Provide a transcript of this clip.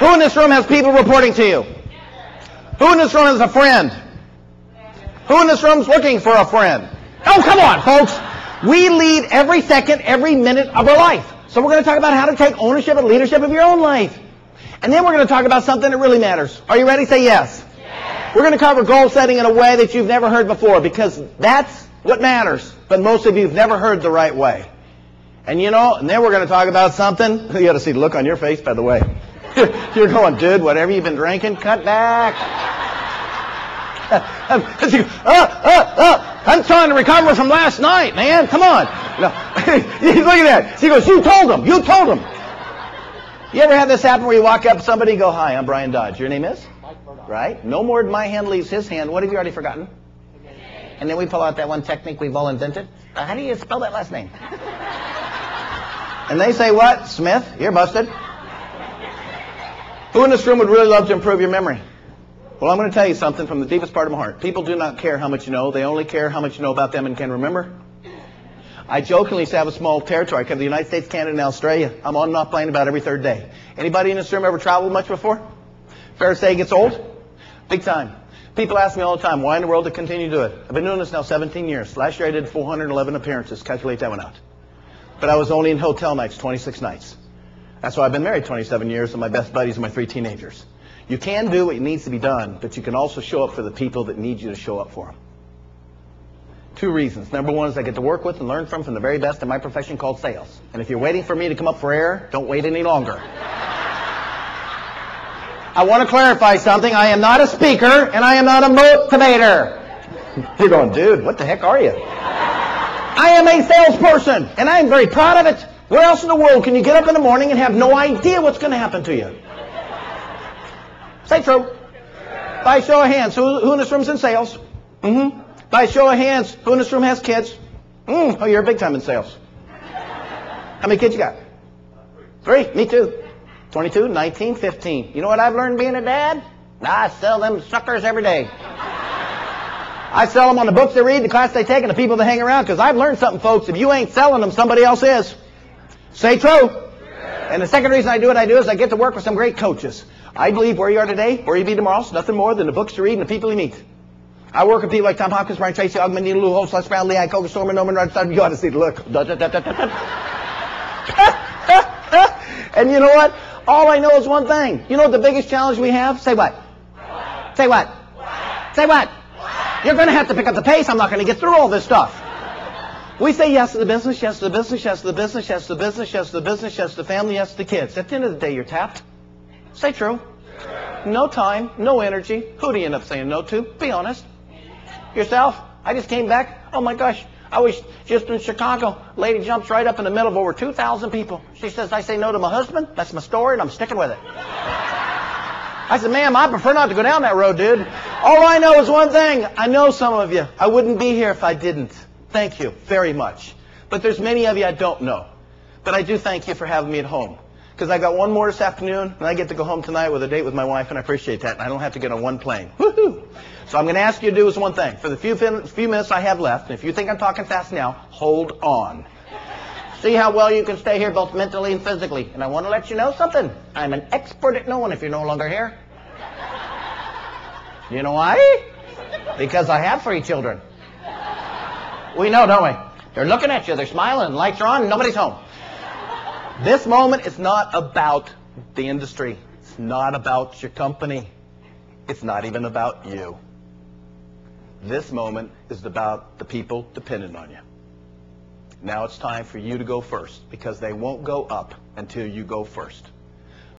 Who in this room has people reporting to you? Who in this room has a friend? Who in this room is looking for a friend? Oh, come on, folks. We lead every second, every minute of our life. So we're going to talk about how to take ownership and leadership of your own life. And then we're going to talk about something that really matters. Are you ready? Say yes. Yes. We're going to cover goal setting in a way that you've never heard before, because that's what matters. But most of you have never heard the right way. And you know, and then we're going to talk about something. You got to see the look on your face, by the way. You're going, dude, whatever you've been drinking, cut back. I'm trying to recover from last night, man. Come on. No. Look at that. She goes, you told him. You told him. You ever had this happen where you walk up to somebody and go, hi, I'm Bryan Dodge. Your name is? Right? No more than my hand leaves his hand. What have you already forgotten? And then we pull out that one technique we've all invented. How do you spell that last name? And they say, what? Smith? You're busted. Who in this room would really love to improve your memory? Well, I'm going to tell you something from the deepest part of my heart. People do not care how much you know. They only care how much you know about them and can remember. I jokingly say I have a small territory. I cover the United States, Canada, and Australia. I'm on and off plane about every third day. Anybody in this room ever traveled much before? Fair to say it gets old? Big time. People ask me all the time, why in the world to continue to do it? I've been doing this now 17 years. Last year I did 411 appearances. Calculate that one out. But I was only in hotel nights, 26 nights. That's why I've been married 27 years, and my best buddies are my 3 teenagers. You can do what needs to be done, but you can also show up for the people that need you to show up for them. 2 reasons. Number 1 is I get to work with and learn from the very best in my profession called sales. And if you're waiting for me to come up for air, don't wait any longer. I want to clarify something. I am not a speaker, and I am not a motivator. You're going, dude, what the heck are you? I am a salesperson, and I am very proud of it. Where else in the world can you get up in the morning and have no idea what's going to happen to you? Say true. By show of hands, who in this room is in sales? By show of hands, who in this room has kids? Oh, you're big time in sales. How many kids you got? 3. Me too. 22, 19, 15. You know what I've learned being a dad? I sell them suckers every day. I sell them on the books they read, the class they take, and the people they hang around, because I've learned something, folks. If you ain't selling them, somebody else is. Say true. And the second reason I do what I do is I get to work with some great coaches. I believe where you are today, where you be tomorrow, is nothing more than the books you read and the people you meet. I work with people like Tom Hopkins, Brian Tracy, Ogman, Neil, Lou Holtz, Les Brown, Lee Iacocca, Stormer, Norman, Rod, you ought to see the look. And you know what? All I know is one thing. You know what the biggest challenge we have? Say what? Say what? Say what? You're going to have to pick up the pace. I'm not going to get through all this stuff. We say yes to the business, yes to the business, yes to the business, yes to the business, yes to the business, yes to the family, yes to the kids. At the end of the day, you're tapped. Say true. No time, no energy. Who do you end up saying no to? Be honest. Yourself. I just came back. Oh my gosh. I was just in Chicago. Lady jumps right up in the middle of over 2,000 people. She says, I say no to my husband. That's my story, and I'm sticking with it. I said, ma'am, I prefer not to go down that road, dude. All I know is one thing. I know some of you. I wouldn't be here if I didn't. Thank you very much. But there's many of you I don't know. But I do thank you for having me at home. Because I got one more this afternoon, and I get to go home tonight with a date with my wife, and I appreciate that. And I don't have to get on one plane. Woohoo! So I'm going to ask you to do is one thing. For the few minutes I have left, and if you think I'm talking fast now, hold on. See how well you can stay here both mentally and physically. And I want to let you know something. I'm an expert at knowing if you're no longer here. You know why? Because I have 3 children. We know, don't we? They're looking at you, they're smiling, lights are on, and nobody's home. This moment is not about the industry. It's not about your company. It's not even about you. This moment is about the people dependent on you. Now it's time for you to go first, because they won't go up until you go first.